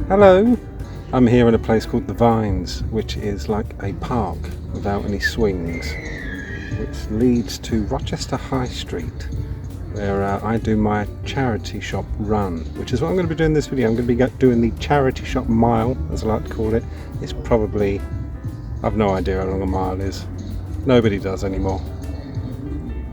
Hello! I'm here in a place called The Vines, which is like a park without any swings, which leads to Rochester High Street, where I do my charity shop run, which is what I'm going to be doing in this video. I'm going to be doing the charity shop mile, as I like to call it. It's probably, I've no idea how long a mile is. Nobody does anymore.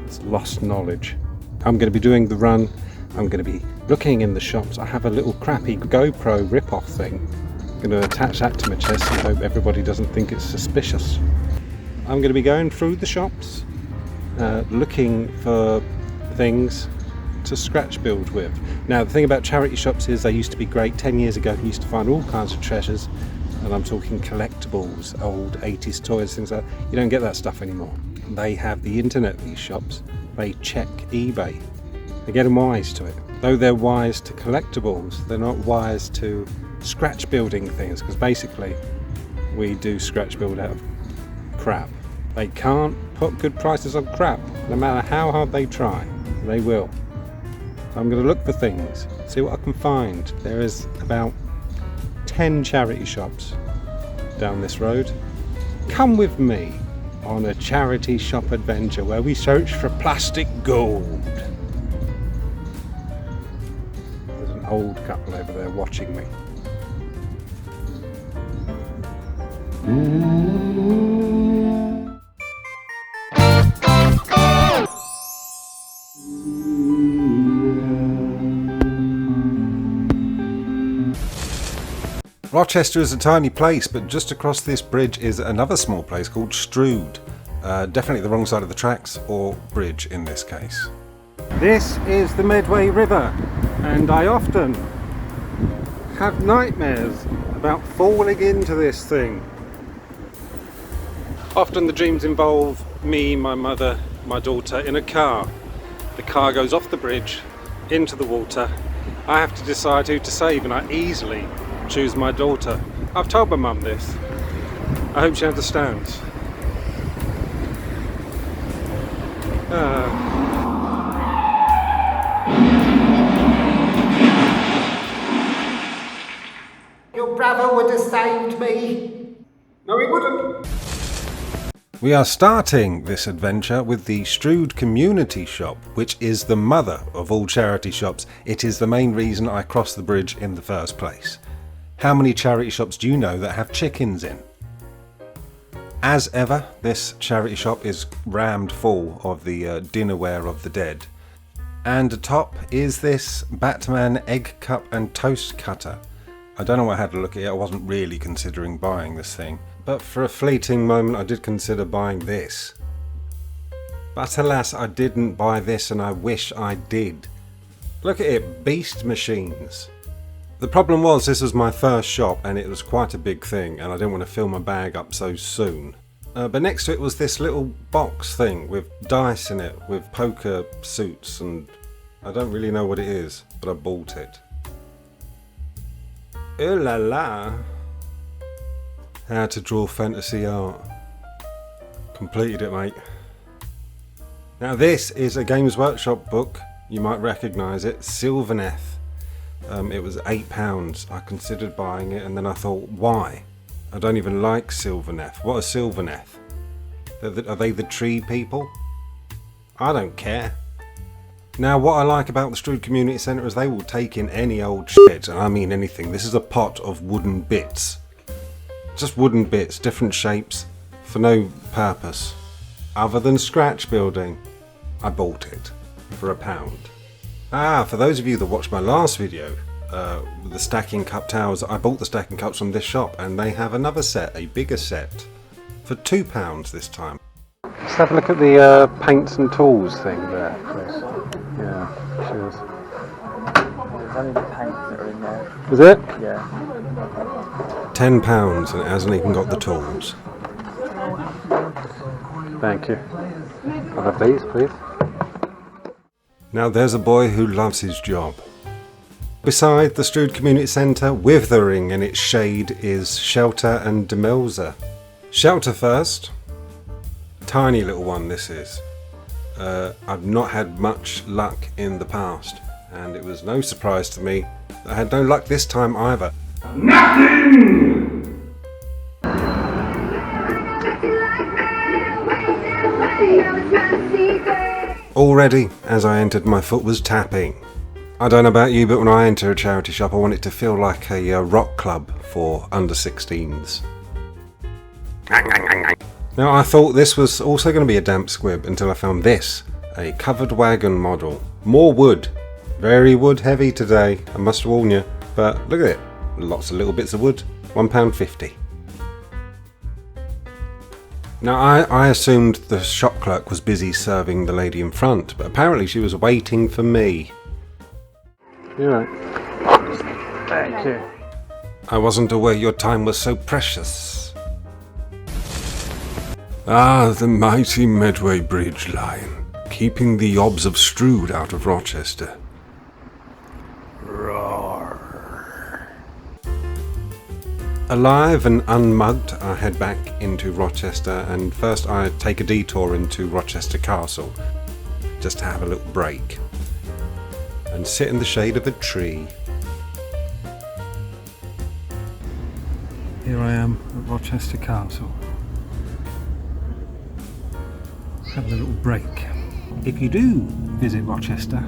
It's lost knowledge. I'm going to be doing the run. I'm going to be looking in the shops. I have a little crappy GoPro rip-off thing. I'm going to attach that to my chest and hope everybody doesn't think it's suspicious. I'm going to be going through the shops, looking for things to scratch build with. Now the thing about charity shops is they used to be great. 10 years ago you used to find all kinds of treasures, and I'm talking collectibles, old 80s toys, things like that. You don't get that stuff anymore. They have the internet, these shops. They check eBay. They're getting wise to it. Though they're wise to collectibles, they're not wise to scratch building things, because basically we do scratch build out of crap. They can't put good prices on crap, no matter how hard they try. They will. So I'm going to look for things, see what I can find. There is about 10 charity shops down this road. Come with me on a charity shop adventure where we search for plastic gold. There's an old couple over there watching me. Rochester is a tiny place, but just across this bridge is another small place called Strood. Definitely the wrong side of the tracks, or bridge in this case. This is the Medway River, and I often have nightmares about falling into this thing. Often the dreams involve me, my mother, my daughter in a car. The car goes off the bridge into the water. I have to decide who to save, and I easily choose my daughter. I've told my mum this. I hope she understands. Your brother would have saved me. No, he wouldn't. We are starting this adventure with the Strood Community Shop, which is the mother of all charity shops. It is the main reason I crossed the bridge in the first place. How many charity shops do you know that have chickens in? As ever, this charity shop is rammed full of the dinnerware of the dead. And atop is this Batman egg cup and toast cutter. I don't know why I had to look at it. I wasn't really considering buying this thing, but for a fleeting moment I did consider buying this. But alas, I didn't buy this, and I wish I did. Look at it, Beast Machines. The problem was this was my first shop and it was quite a big thing, and I didn't want to fill my bag up so soon. But next to it was this little box thing with dice in it, with poker suits, and I don't really know what it is, but I bought it. Ooh la la! How to draw fantasy art. Completed it, mate. Now this is a Games Workshop book. You might recognise it, Sylvaneth. It was £8. I considered buying it, and then I thought, why? I don't even like Sylvaneth. What are Sylvaneth? Are they the tree people? I don't care. Now what I like about the Strood Community Centre is they will take in any old shit, and I mean anything. This is a pot of wooden bits. Just wooden bits, different shapes, for no purpose. Other than scratch building. I bought it for £1. For those of you that watched my last video, with the stacking cup towers, I bought the stacking cups from this shop, and they have another set, a bigger set, for £2 this time. Let's have a look at the paints and tools thing there, Chris. Yeah, cheers. There's only the paints that are in there. Is it? Yeah. £10, and it hasn't even got the tools. Thank you. I'll have these, please. Now there's a boy who loves his job. Beside the Strood Community Centre, withering in its shade, is Shelter and Demelza. Shelter first. Tiny little one this is. I've not had much luck in the past, and it was no surprise to me that I had no luck this time either. Already, as I entered, my foot was tapping. I don't know about you, but when I enter a charity shop, I want it to feel like a rock club for under 16s. Now, I thought this was also going to be a damp squib until I found this, a covered wagon model. More wood. Very wood heavy today, I must warn you. But look at it, lots of little bits of wood. £1.50. Now, I assumed the shop clerk was busy serving the lady in front, but apparently she was waiting for me. You're right. Thank you. I wasn't aware your time was so precious. Ah, the mighty Medway Bridge line, keeping the yobs of Strood out of Rochester. Roar. Alive and unmugged, I head back into Rochester, and first I take a detour into Rochester Castle, just to have a little break, and sit in the shade of a tree. Here I am at Rochester Castle. Have a little break. If you do visit Rochester,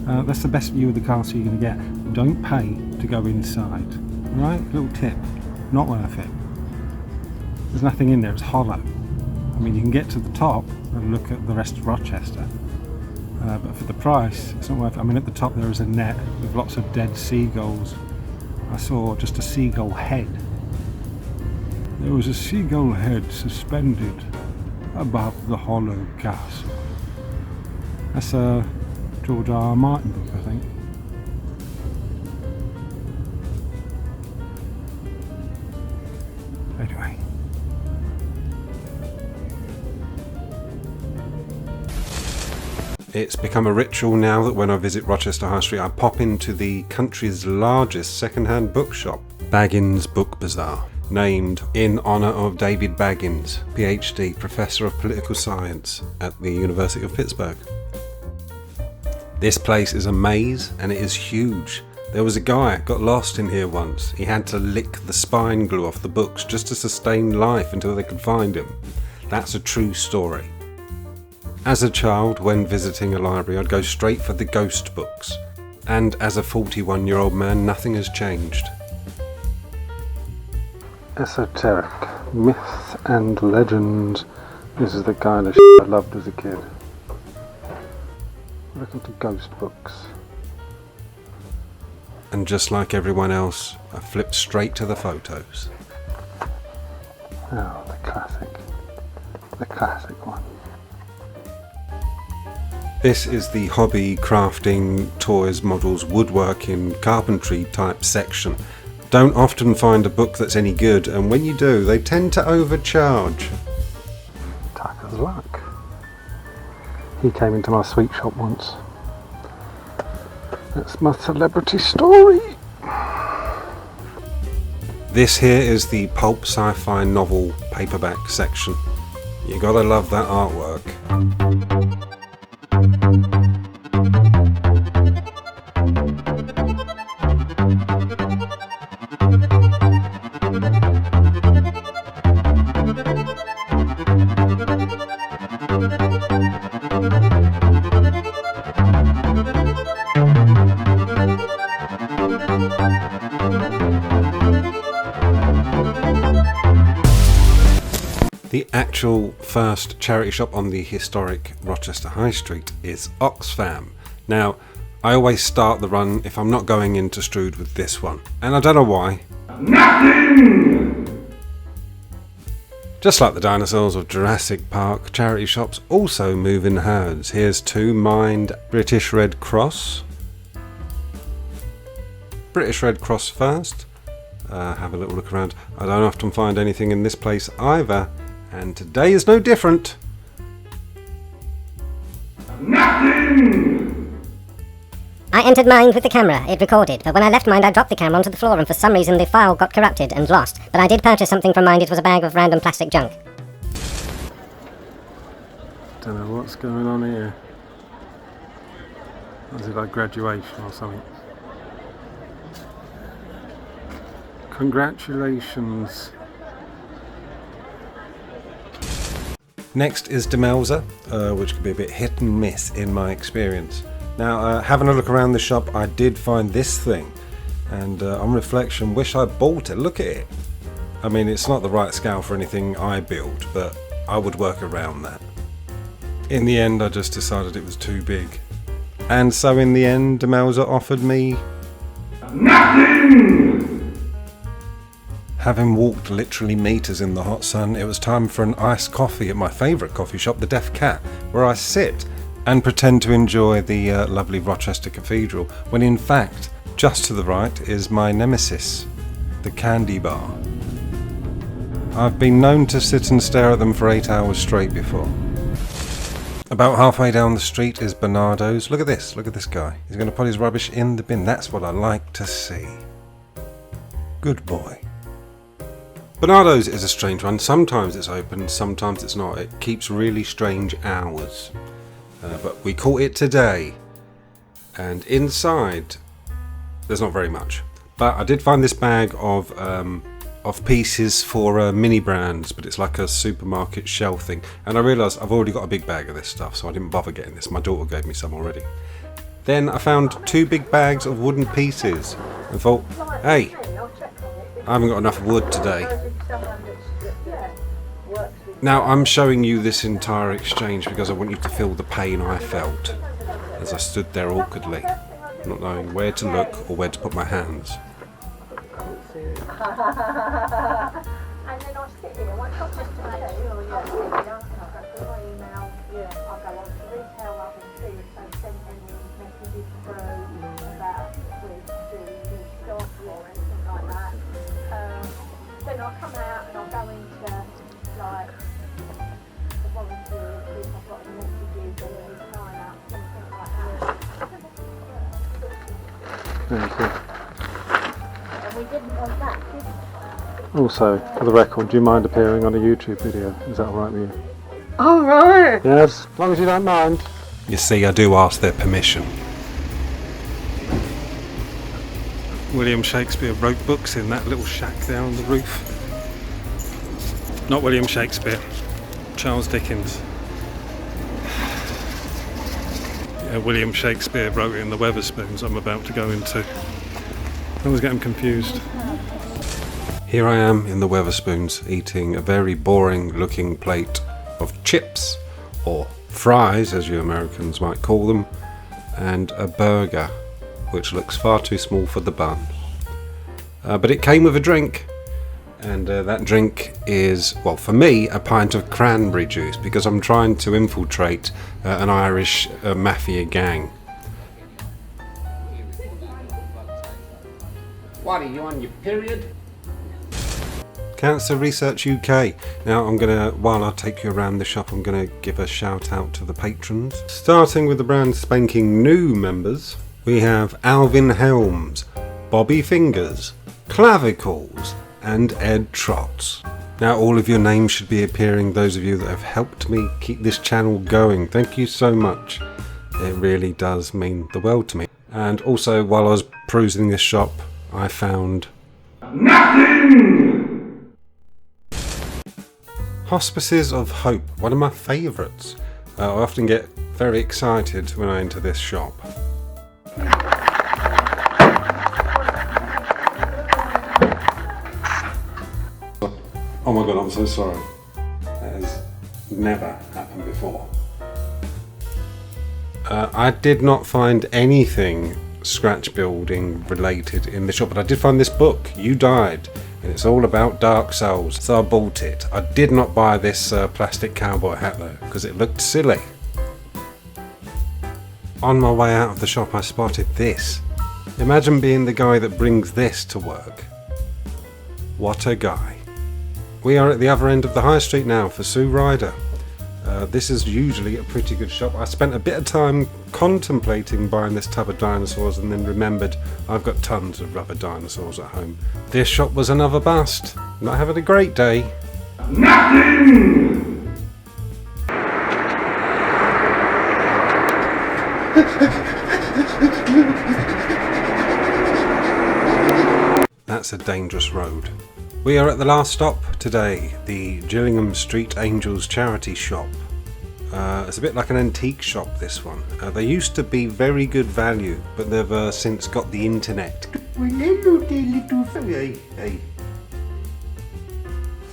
that's the best view of the castle you're going to get. Don't pay to go inside. Right? Little tip. Not worth it. There's nothing in there, it's hollow. I mean, you can get to the top and look at the rest of Rochester. But for the price, it's not worth it. I mean, at the top there is a net with lots of dead seagulls. I saw just a seagull head. There was a seagull head suspended above the hollow castle. That's a George R. Martin book, I think. Anyway. It's become a ritual now that when I visit Rochester High Street, I pop into the country's largest second-hand bookshop, Baggins Book Bazaar, named in honour of David Baggins, PhD, Professor of Political Science at the University of Pittsburgh. This place is a maze and it is huge. There was a guy got lost in here once. He had to lick the spine glue off the books just to sustain life until they could find him. That's a true story. As a child, when visiting a library, I'd go straight for the ghost books. And as a 41-year-old man, nothing has changed. Esoteric, myth and legends. This is the kind of shit I loved as a kid. Look into ghost books. And just like everyone else, I flipped straight to the photos. Oh, the classic one. This is the hobby, crafting, toys, models, woodworking, carpentry type section. Don't often find a book that's any good, and when you do, they tend to overcharge. Tucker's luck. He came into my sweet shop once. That's my celebrity story. This here is the pulp sci-fi novel paperback section. You gotta love that artwork. The actual first charity shop on the historic Rochester High Street is Oxfam. Now, I always start the run if I'm not going into Strood with this one, and I don't know why. Nothing! Just like the dinosaurs of Jurassic Park, charity shops also move in herds. Here's to Mind British Red Cross. British Red Cross first. Have a little look around. I don't often find anything in this place either. And today is no different. Nothing! I entered Mind with the camera, it recorded, but when I left Mind I dropped the camera onto the floor and for some reason the file got corrupted and lost. But I did purchase something from Mind, it was a bag of random plastic junk. Don't know what's going on here. Was it like graduation or something? Congratulations. Next is Demelza, which can be a bit hit and miss in my experience. Now, having a look around the shop, I did find this thing, and on reflection, wish I bought it. Look at it. I mean, it's not the right scale for anything I build, but I would work around that. In the end, I just decided it was too big. And so in the end, Demelza offered me nothing! Having walked literally meters in the hot sun, it was time for an iced coffee at my favourite coffee shop, the Deaf Cat, where I sit and pretend to enjoy the lovely Rochester Cathedral, when in fact, just to the right is my nemesis, the Candy Bar. I've been known to sit and stare at them for 8 hours straight before. About halfway down the street is Bernardo's. Look at this guy. He's going to put his rubbish in the bin. That's what I like to see. Good boy. Bernardo's is a strange one. Sometimes it's open, sometimes it's not. It keeps really strange hours. But we caught it today. And inside, there's not very much. But I did find this bag of pieces for mini brands, but it's like a supermarket shelf thing. And I realised I've already got a big bag of this stuff, so I didn't bother getting this. My daughter gave me some already. Then I found 2 big bags of wooden pieces and thought, hey, I haven't got enough wood today. Now I'm showing you this entire exchange because I want you to feel the pain I felt as I stood there awkwardly, not knowing where to look or where to put my hands. And then I sit here, once I've just to make sure you're here, I'll go through my email, I'll go on to retail up and see if they've sent any messages through about with the stock or anything like that. Then I'll come out and I'll go into like the volunteers, see if I've got any messages or any sign-ups, anything like that. Thank you. And we didn't want that, did we? Also, for the record, do you mind appearing on a YouTube video? Is that alright with you? Oh, right. Yes, as long as you don't mind. You see, I do ask their permission. William Shakespeare wrote books in that little shack there on the roof. Not William Shakespeare, Charles Dickens. Yeah, William Shakespeare wrote in the Weatherspoons I'm about to go into. I always get them confused. Here I am in the Weatherspoons eating a very boring looking plate of chips, or fries as you Americans might call them, and a burger which looks far too small for the bun. But it came with a drink, and that drink is, well, for me, a pint of cranberry juice because I'm trying to infiltrate an Irish mafia gang. What, are you on your period? Cancer Research UK. Now while I take you around the shop, I'm gonna give a shout out to the patrons. Starting with the brand spanking new members, we have Alvin Helms, Bobby Fingers, Clavicles, and Ed Trotz. Now all of your names should be appearing, those of you that have helped me keep this channel going. Thank you so much. It really does mean the world to me. And also, while I was perusing this shop, I found nothing! Hospices of Hope, one of my favourites. I often get very excited when I enter this shop. Oh my god, I'm so sorry. That has never happened before. I did not find anything scratch building related in the shop, but I did find this book, You Died, and it's all about Dark Souls, so I bought it. I did not buy this plastic cowboy hat though, because it looked silly. On my way out of the shop I spotted this. Imagine being the guy that brings this to work. What a guy. We are at the other end of the high street now for Sue Ryder. This is usually a pretty good shop. I spent a bit of time contemplating buying this tub of dinosaurs and then remembered I've got tons of rubber dinosaurs at home. This shop was another bust. Not having a great day. Nothing! That's a dangerous road. We are at the last stop today, the Gillingham Street Angels charity shop. It's a bit like an antique shop, this one. They used to be very good value, but they've since got the internet. Hey.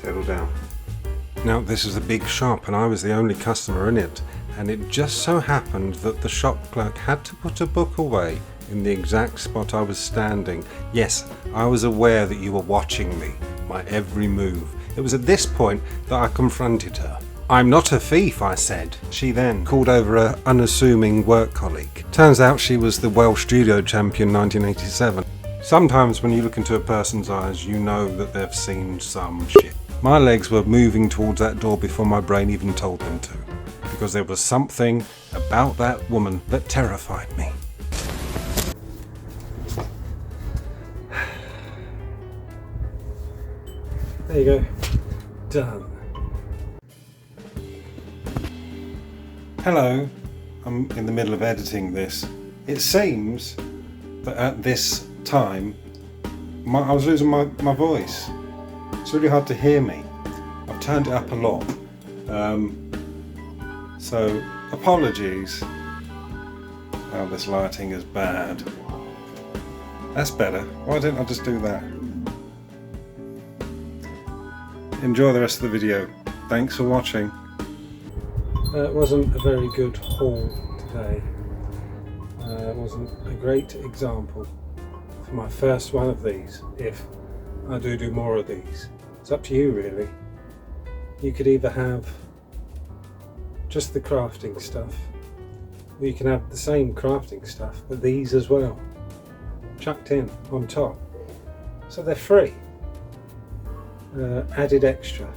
Settle down. Now, this is a big shop and I was the only customer in it, and it just so happened that the shop clerk had to put a book away in the exact spot I was standing. Yes, I was aware that you were watching me, my every move. It was at this point that I confronted her. "I'm not a thief," I said. She then called over her unassuming work colleague. Turns out she was the Welsh Judo champion 1987. Sometimes when you look into a person's eyes, you know that they've seen some shit. My legs were moving towards that door before my brain even told them to, because there was something about that woman that terrified me. There you go. Done. Hello. I'm in the middle of editing this. It seems that at this time I was losing my voice. It's really hard to hear me. I've turned it up a lot. So apologies. Oh, this lighting is bad. That's better. Why didn't I just do that? Enjoy the rest of the video. Thanks for watching. It wasn't a very good haul today. It wasn't a great example for my first one of these. If I do more of these, it's up to you really. You could either have just the crafting stuff, or you can have the same crafting stuff but these as well, chucked in on top, so they're free. Added extra.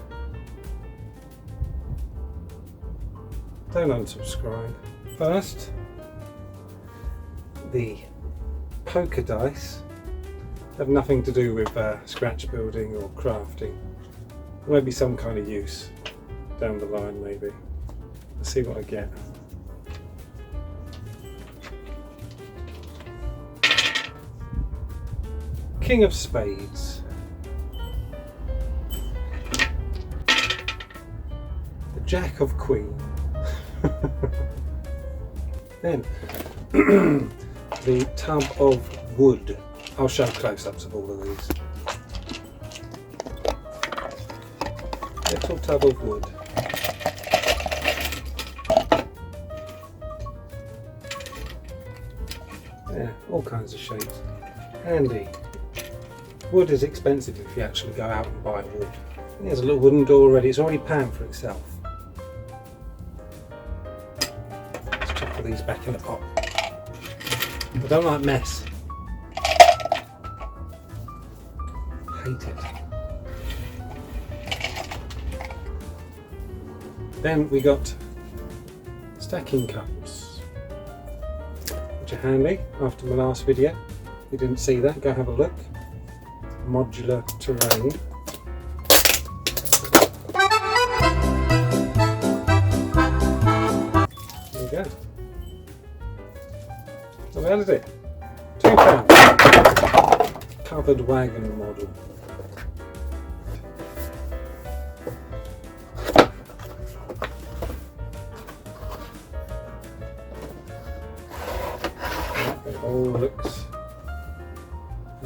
Don't unsubscribe. First, the poker dice have nothing to do with scratch building or crafting. There may be some kind of use down the line, maybe. Let's see what I get. King of Spades. The Jack of Queen. Then the tub of wood. I'll show close-ups of all of these. Little tub of wood. Yeah, all kinds of shapes. Handy. Wood is expensive if you actually go out and buy wood. There's a little wooden door already. It's already paying for itself. Let's chuck all these back in the pot. I don't like mess. Hate it. Then we got stacking cups, which are handy. After my last video, if you didn't see that, go have a look. Modular terrain. There you go. So how is it? £2. Covered wagon model. It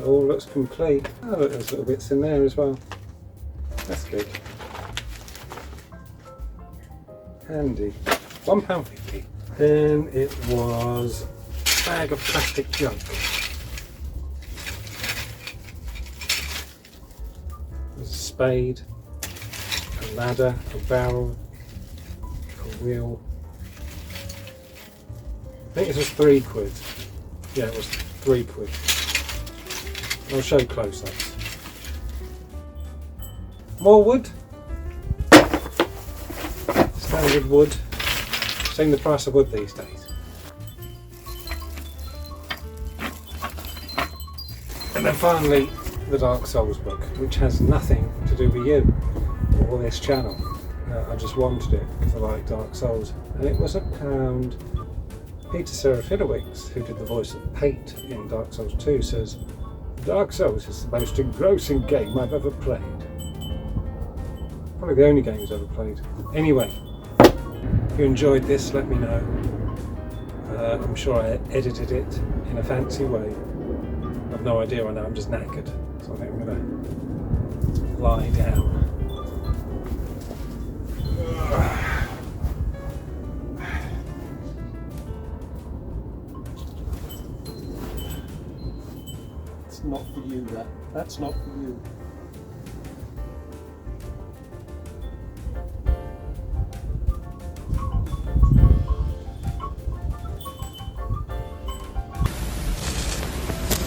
all looks complete. Oh look, there's little bits in there as well. That's good. Handy. £1.50. Then it was a bag of plastic junk. There's a spade, a ladder, a barrel, a wheel. I think this was £3. Yeah, it was £3. I'll show close-ups. More wood. Standard wood. Seen the price of wood these days. And then finally, the Dark Souls book, which has nothing to do with you or this channel. I just wanted it because I like Dark Souls, and it was £1. Peter Serafinowicz, who did the voice of Pate in Dark Souls 2, says, Dark Souls is the most engrossing game I've ever played. Probably the only game I've ever played. Anyway, if you enjoyed this, let me know. I'm sure I edited it in a fancy way. I've no idea right now, I'm just knackered. So I think I'm going to lie down. It's not for you, that. That's not for you.